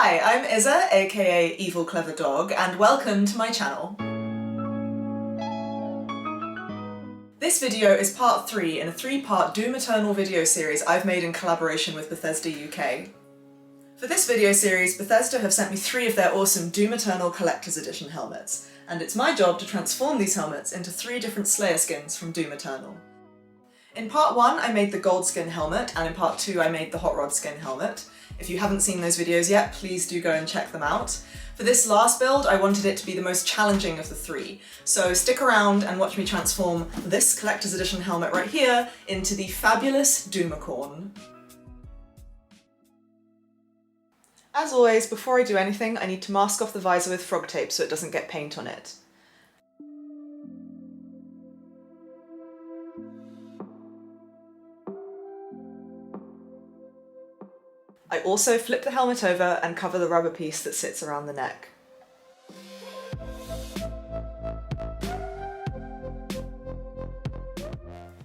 Hi, I'm Izza, aka EvilCleverDog, and welcome to my channel. This video is part 3 in a 3-part Doom Eternal video series I've made in collaboration with Bethesda UK. For this video series, Bethesda have sent me 3 of their awesome Doom Eternal Collector's Edition helmets, and it's my job to transform these helmets into 3 different Slayer skins from Doom Eternal. In part 1 I made the gold skin helmet, and in part 2 I made the hot rod skin helmet. If you haven't seen those videos yet, please do go and check them out. For this last build, I wanted it to be the most challenging of the 3, so stick around and watch me transform this collector's edition helmet right here into the fabulous Doomicorn. As always, before I do anything, I need to mask off the visor with frog tape so it doesn't get paint on it. I also flip the helmet over and cover the rubber piece that sits around the neck.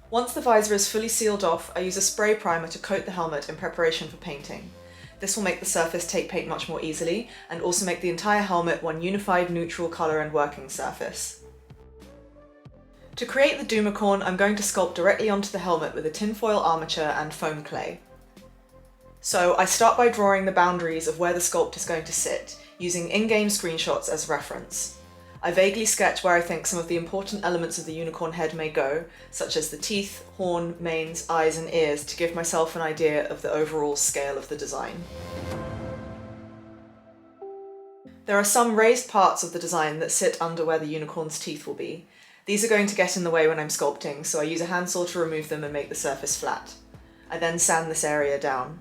Once the visor is fully sealed off, I use a spray primer to coat the helmet in preparation for painting. This will make the surface take paint much more easily, and also make the entire helmet one unified neutral colour and working surface. To create the Doomicorn, I'm going to sculpt directly onto the helmet with a tinfoil armature and foam clay. So I start by drawing the boundaries of where the sculpt is going to sit, using in-game screenshots as reference. I vaguely sketch where I think some of the important elements of the unicorn head may go, such as the teeth, horn, manes, eyes and ears, to give myself an idea of the overall scale of the design. There are some raised parts of the design that sit under where the unicorn's teeth will be. These are going to get in the way when I'm sculpting, so I use a handsaw to remove them and make the surface flat. I then sand this area down.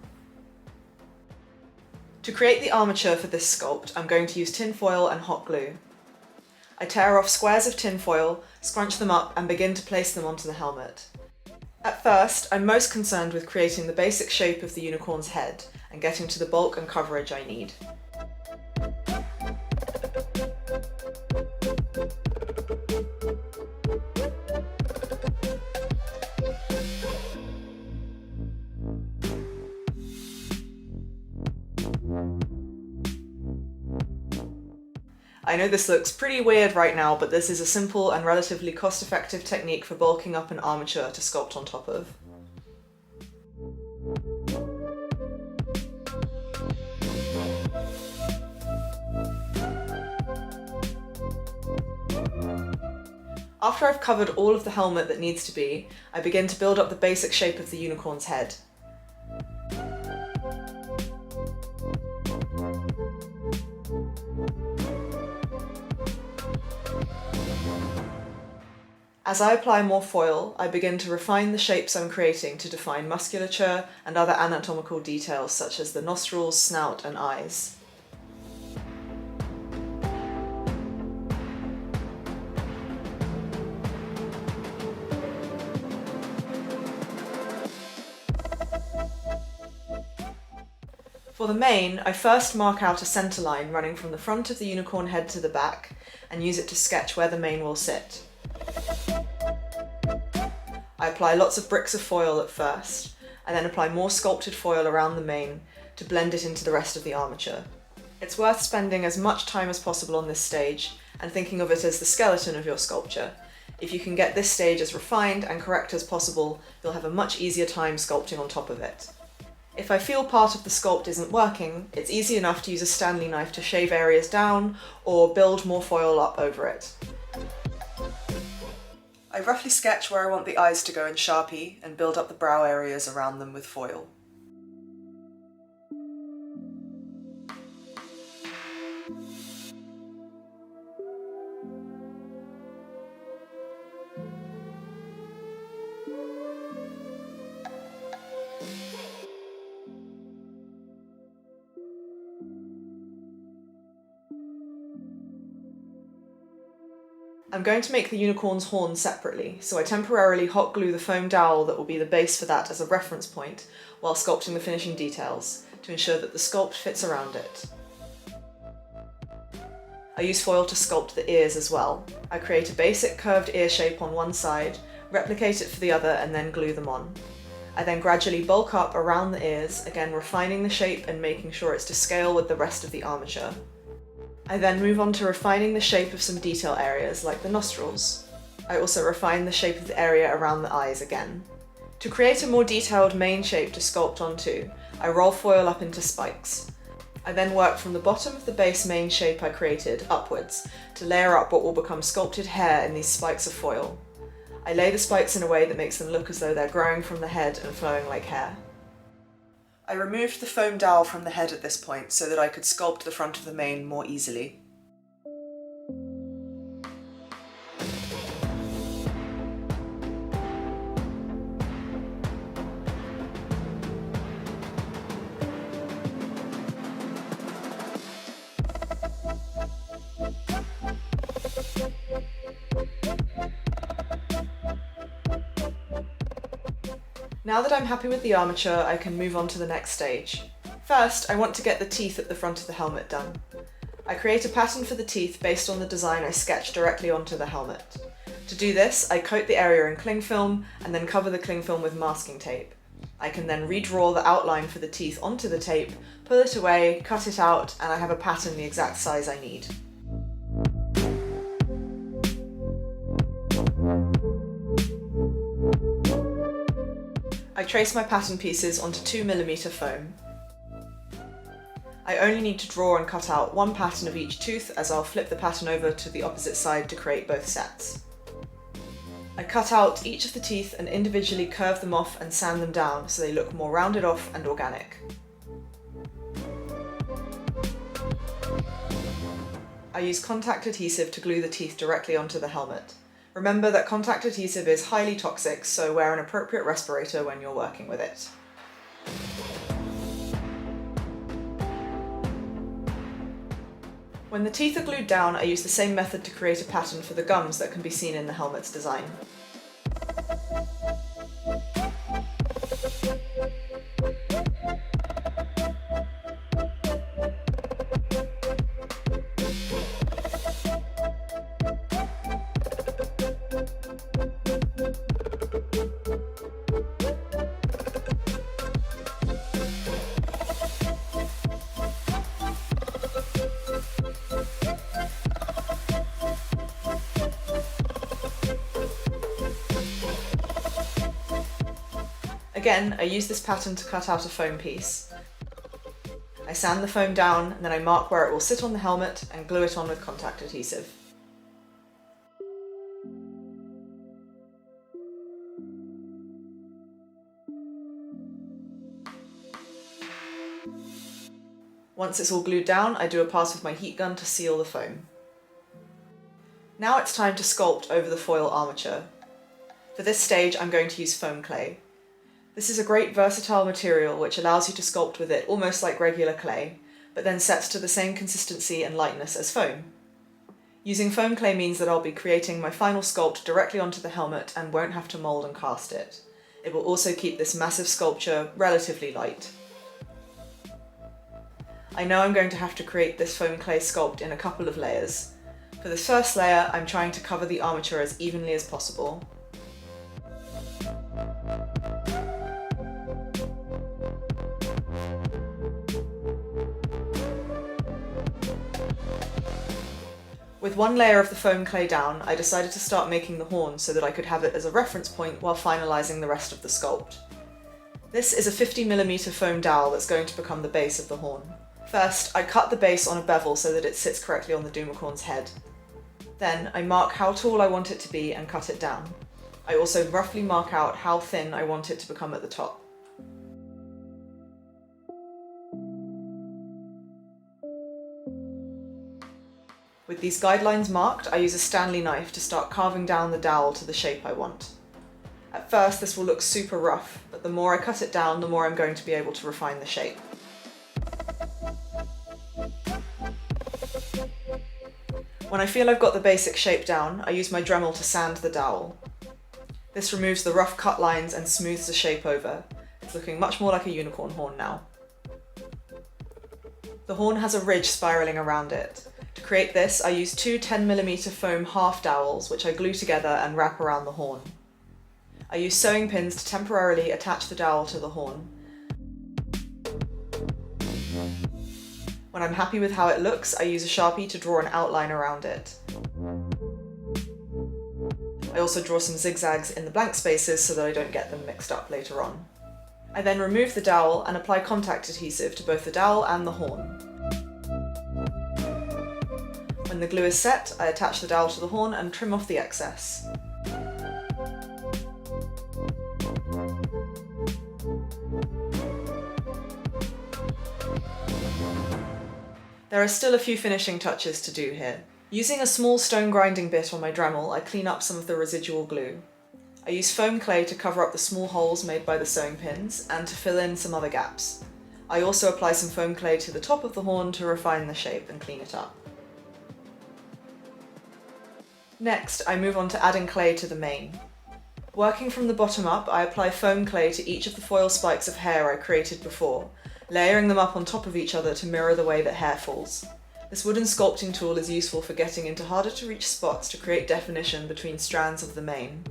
To create the armature for this sculpt, I'm going to use tinfoil and hot glue. I tear off squares of tinfoil, scrunch them up and begin to place them onto the helmet. At first, I'm most concerned with creating the basic shape of the unicorn's head and getting to the bulk and coverage I need. I know this looks pretty weird right now, but this is a simple and relatively cost-effective technique for bulking up an armature to sculpt on top of. After I've covered all of the helmet that needs to be, I begin to build up the basic shape of the unicorn's head. As I apply more foil, I begin to refine the shapes I'm creating to define musculature and other anatomical details such as the nostrils, snout and eyes. For the mane, I first mark out a centre line running from the front of the unicorn head to the back and use it to sketch where the mane will sit. I apply lots of bricks of foil at first, and then apply more sculpted foil around the mane to blend it into the rest of the armature. It's worth spending as much time as possible on this stage, and thinking of it as the skeleton of your sculpture. If you can get this stage as refined and correct as possible, you'll have a much easier time sculpting on top of it. If I feel part of the sculpt isn't working, it's easy enough to use a Stanley knife to shave areas down, or build more foil up over it. I roughly sketch where I want the eyes to go in Sharpie and build up the brow areas around them with foil. I'm going to make the unicorn's horn separately, so I temporarily hot glue the foam dowel that will be the base for that as a reference point, while sculpting the finishing details, to ensure that the sculpt fits around it. I use foil to sculpt the ears as well. I create a basic curved ear shape on one side, replicate it for the other and then glue them on. I then gradually bulk up around the ears, again refining the shape and making sure it's to scale with the rest of the armature. I then move on to refining the shape of some detail areas like the nostrils. I also refine the shape of the area around the eyes again. To create a more detailed main shape to sculpt onto, I roll foil up into spikes. I then work from the bottom of the base main shape I created upwards to layer up what will become sculpted hair in these spikes of foil. I lay the spikes in a way that makes them look as though they're growing from the head and flowing like hair. I removed the foam dowel from the head at this point so that I could sculpt the front of the mane more easily. Now that I'm happy with the armature, I can move on to the next stage. First, I want to get the teeth at the front of the helmet done. I create a pattern for the teeth based on the design I sketched directly onto the helmet. To do this, I coat the area in cling film and then cover the cling film with masking tape. I can then redraw the outline for the teeth onto the tape, pull it away, cut it out, and I have a pattern the exact size I need. I trace my pattern pieces onto 2mm foam. I only need to draw and cut out one pattern of each tooth, as I'll flip the pattern over to the opposite side to create both sets. I cut out each of the teeth and individually curve them off and sand them down so they look more rounded off and organic. I use contact adhesive to glue the teeth directly onto the helmet. Remember that contact adhesive is highly toxic, so wear an appropriate respirator when you're working with it. When the teeth are glued down, I use the same method to create a pattern for the gums that can be seen in the helmet's design. Again, I use this pattern to cut out a foam piece. I sand the foam down and then I mark where it will sit on the helmet and glue it on with contact adhesive. Once it's all glued down, I do a pass with my heat gun to seal the foam. Now it's time to sculpt over the foil armature. For this stage, I'm going to use foam clay. This is a great versatile material which allows you to sculpt with it almost like regular clay, but then sets to the same consistency and lightness as foam. Using foam clay means that I'll be creating my final sculpt directly onto the helmet and won't have to mould and cast it. It will also keep this massive sculpture relatively light. I know I'm going to have to create this foam clay sculpt in a couple of layers. For this first layer, I'm trying to cover the armature as evenly as possible. With one layer of the foam clay down, I decided to start making the horn so that I could have it as a reference point while finalising the rest of the sculpt. This is a 50mm foam dowel that's going to become the base of the horn. First, I cut the base on a bevel so that it sits correctly on the Doomicorn's head. Then, I mark how tall I want it to be and cut it down. I also roughly mark out how thin I want it to become at the top. With these guidelines marked, I use a Stanley knife to start carving down the dowel to the shape I want. At first this will look super rough, but the more I cut it down, the more I'm going to be able to refine the shape. When I feel I've got the basic shape down, I use my Dremel to sand the dowel. This removes the rough cut lines and smooths the shape over. It's looking much more like a unicorn horn now. The horn has a ridge spiralling around it. To create this, I use two 10mm foam half dowels, which I glue together and wrap around the horn. I use sewing pins to temporarily attach the dowel to the horn. When I'm happy with how it looks, I use a Sharpie to draw an outline around it. I also draw some zigzags in the blank spaces so that I don't get them mixed up later on. I then remove the dowel and apply contact adhesive to both the dowel and the horn. When the glue is set, I attach the dowel to the horn and trim off the excess. There are still a few finishing touches to do here. Using a small stone grinding bit on my Dremel, I clean up some of the residual glue. I use foam clay to cover up the small holes made by the sewing pins and to fill in some other gaps. I also apply some foam clay to the top of the horn to refine the shape and clean it up. Next, I move on to adding clay to the mane. Working from the bottom up, I apply foam clay to each of the foil spikes of hair I created before, layering them up on top of each other to mirror the way that hair falls. This wooden sculpting tool is useful for getting into harder to reach spots to create definition between strands of the mane.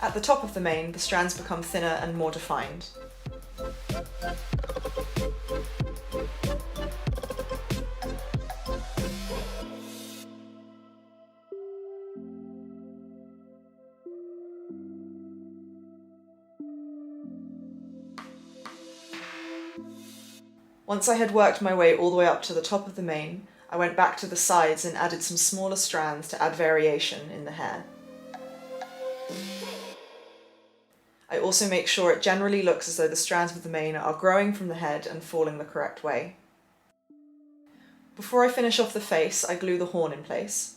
At the top of the mane, the strands become thinner and more defined. Once I had worked my way all the way up to the top of the mane, I went back to the sides and added some smaller strands to add variation in the hair. I also make sure it generally looks as though the strands of the mane are growing from the head and falling the correct way. Before I finish off the face, I glue the horn in place.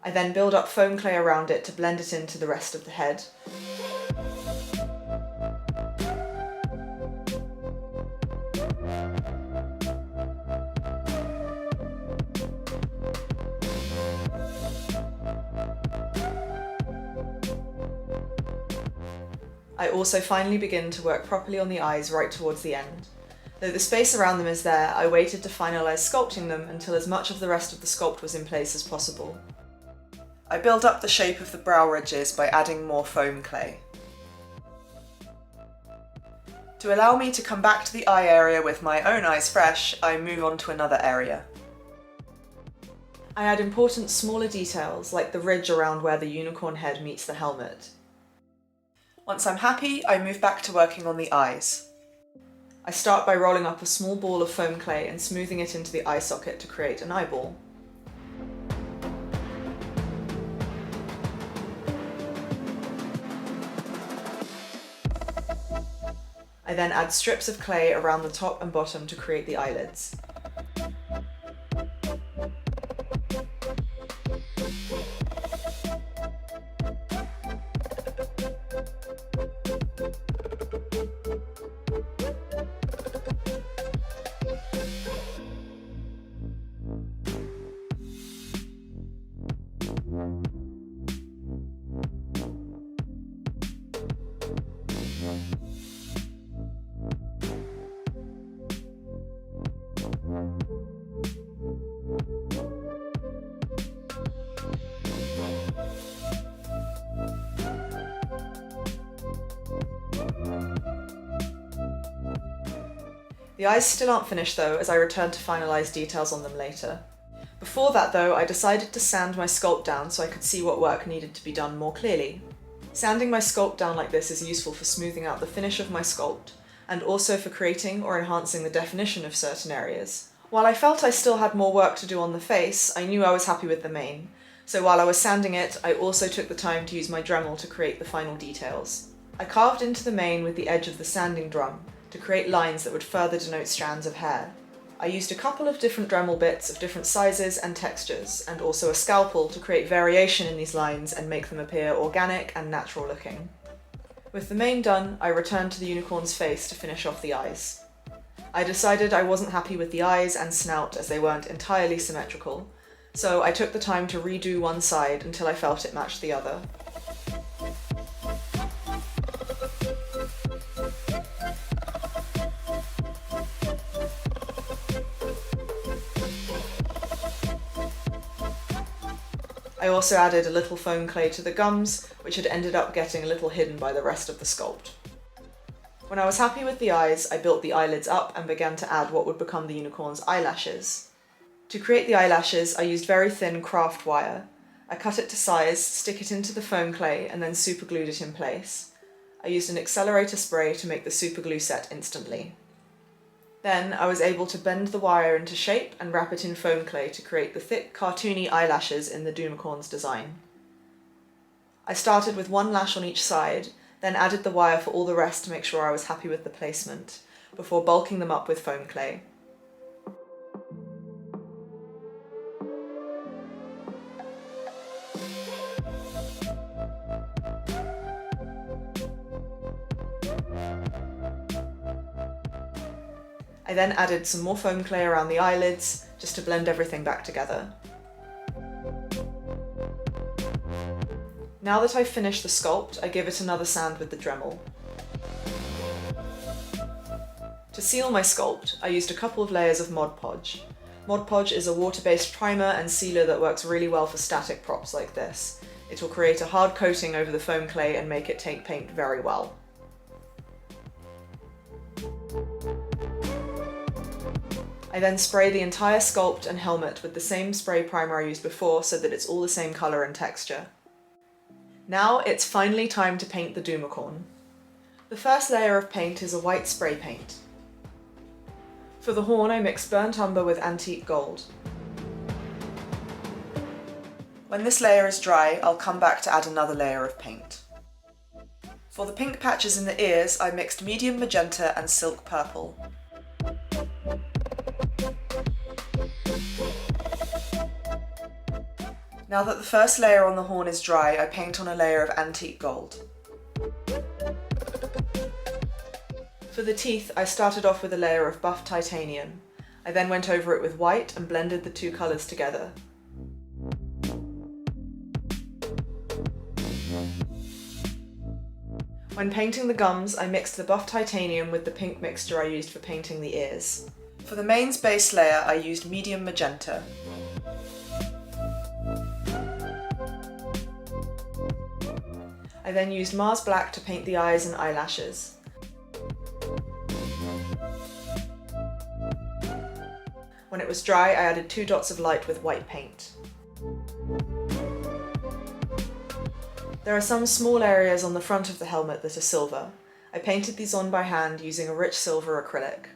I then build up foam clay around it to blend it into the rest of the head. I also finally begin to work properly on the eyes right towards the end. Though the space around them is there, I waited to finalise sculpting them until as much of the rest of the sculpt was in place as possible. I build up the shape of the brow ridges by adding more foam clay. To allow me to come back to the eye area with my own eyes fresh, I move on to another area. I add important smaller details like the ridge around where the unicorn head meets the helmet. Once I'm happy, I move back to working on the eyes. I start by rolling up a small ball of foam clay and smoothing it into the eye socket to create an eyeball. I then add strips of clay around the top and bottom to create the eyelids. The eyes still aren't finished though, as I return to finalise details on them later. Before that though, I decided to sand my sculpt down so I could see what work needed to be done more clearly. Sanding my sculpt down like this is useful for smoothing out the finish of my sculpt, and also for creating or enhancing the definition of certain areas. While I felt I still had more work to do on the face, I knew I was happy with the mane, so while I was sanding it, I also took the time to use my Dremel to create the final details. I carved into the mane with the edge of the sanding drum to create lines that would further denote strands of hair. I used a couple of different Dremel bits of different sizes and textures, and also a scalpel to create variation in these lines and make them appear organic and natural looking. With the mane done, I returned to the unicorn's face to finish off the eyes. I decided I wasn't happy with the eyes and snout as they weren't entirely symmetrical, so I took the time to redo one side until I felt it matched the other. I also added a little foam clay to the gums, which had ended up getting a little hidden by the rest of the sculpt. When I was happy with the eyes, I built the eyelids up and began to add what would become the unicorn's eyelashes. To create the eyelashes, I used very thin craft wire. I cut it to size, stick it into the foam clay, and then superglued it in place. I used an accelerator spray to make the superglue set instantly. Then I was able to bend the wire into shape and wrap it in foam clay to create the thick, cartoony eyelashes in the Doomicorn's design. I started with one lash on each side, then added the wire for all the rest to make sure I was happy with the placement, before bulking them up with foam clay. I then added some more foam clay around the eyelids, just to blend everything back together. Now that I've finished the sculpt, I give it another sand with the Dremel. To seal my sculpt, I used a couple of layers of Mod Podge. Mod Podge is a water-based primer and sealer that works really well for static props like this. It will create a hard coating over the foam clay and make it take paint very well. I then spray the entire sculpt and helmet with the same spray primer I used before so that it's all the same colour and texture. Now it's finally time to paint the Doomicorn. The first layer of paint is a white spray paint. For the horn I mixed burnt umber with antique gold. When this layer is dry, I'll come back to add another layer of paint. For the pink patches in the ears, I mixed medium magenta and silk purple. Now that the first layer on the horn is dry, I paint on a layer of antique gold. For the teeth, I started off with a layer of buff titanium. I then went over it with white and blended the two colours together. When painting the gums, I mixed the buff titanium with the pink mixture I used for painting the ears. For the mains base layer, I used medium magenta. I then used Mars Black to paint the eyes and eyelashes. When it was dry, I added 2 dots of light with white paint. There are some small areas on the front of the helmet that are silver. I painted these on by hand using a rich silver acrylic.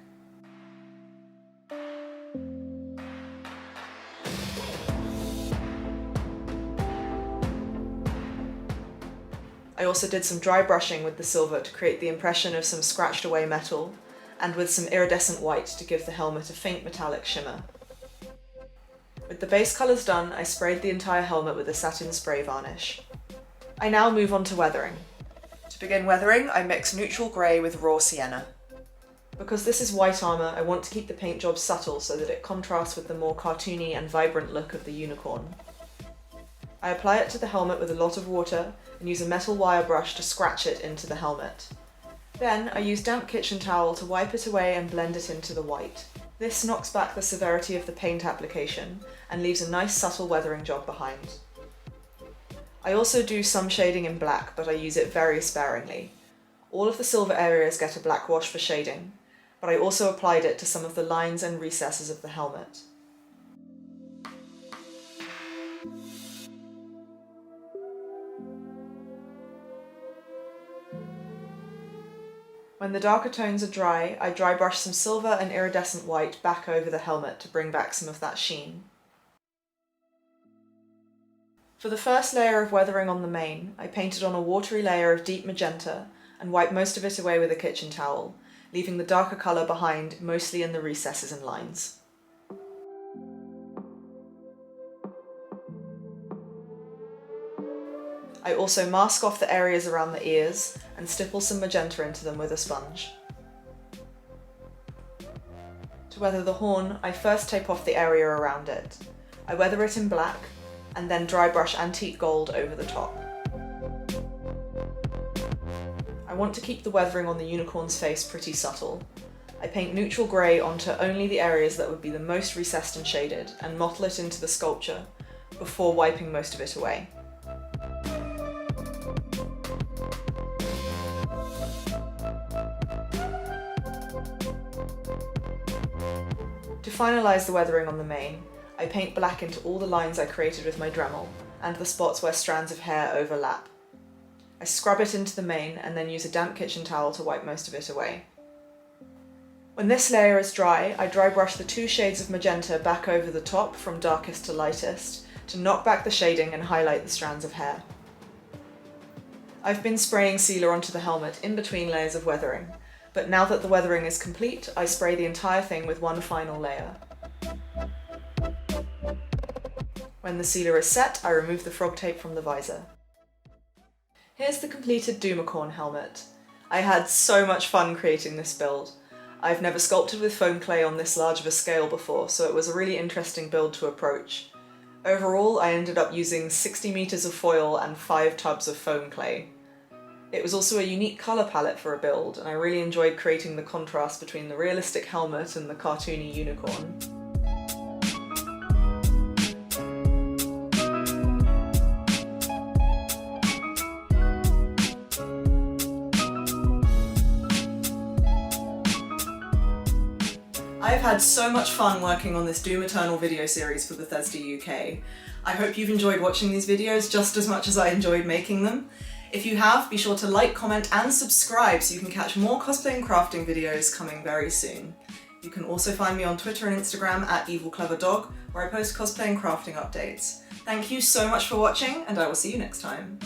I also did some dry brushing with the silver to create the impression of some scratched away metal, and with some iridescent white to give the helmet a faint metallic shimmer. With the base colours done, I sprayed the entire helmet with a satin spray varnish. I now move on to weathering. To begin weathering, I mix neutral grey with raw sienna. Because this is white armour, I want to keep the paint job subtle so that it contrasts with the more cartoony and vibrant look of the unicorn. I apply it to the helmet with a lot of water and use a metal wire brush to scratch it into the helmet. Then I use damp kitchen towel to wipe it away and blend it into the white. This knocks back the severity of the paint application and leaves a nice subtle weathering job behind. I also do some shading in black, but I use it very sparingly. All of the silver areas get a black wash for shading, but I also applied it to some of the lines and recesses of the helmet. When the darker tones are dry, I dry brush some silver and iridescent white back over the helmet to bring back some of that sheen. For the first layer of weathering on the mane, I painted on a watery layer of deep magenta and wiped most of it away with a kitchen towel, leaving the darker colour behind mostly in the recesses and lines. I also mask off the areas around the ears and stipple some magenta into them with a sponge. To weather the horn, I first tape off the area around it. I weather it in black, and then dry brush antique gold over the top. I want to keep the weathering on the unicorn's face pretty subtle. I paint neutral grey onto only the areas that would be the most recessed and shaded, and mottle it into the sculpture before wiping most of it away. To finalise the weathering on the mane, I paint black into all the lines I created with my Dremel, and the spots where strands of hair overlap. I scrub it into the mane and then use a damp kitchen towel to wipe most of it away. When this layer is dry, I dry brush the 2 shades of magenta back over the top from darkest to lightest to knock back the shading and highlight the strands of hair. I've been spraying sealer onto the helmet in between layers of weathering, but now that the weathering is complete, I spray the entire thing with one final layer. When the sealer is set, I remove the frog tape from the visor. Here's the completed Doomicorn helmet. I had so much fun creating this build. I've never sculpted with foam clay on this large of a scale before, so it was a really interesting build to approach. Overall, I ended up using 60 meters of foil and 5 tubs of foam clay. It was also a unique colour palette for a build, and I really enjoyed creating the contrast between the realistic helmet and the cartoony unicorn. I've had so much fun working on this Doom Eternal video series for Bethesda UK. I hope you've enjoyed watching these videos just as much as I enjoyed making them. If you have, be sure to like, comment and subscribe so you can catch more cosplay and crafting videos coming very soon. You can also find me on Twitter and Instagram at EvilCleverDog, where I post cosplay and crafting updates. Thank you so much for watching, and I will see you next time.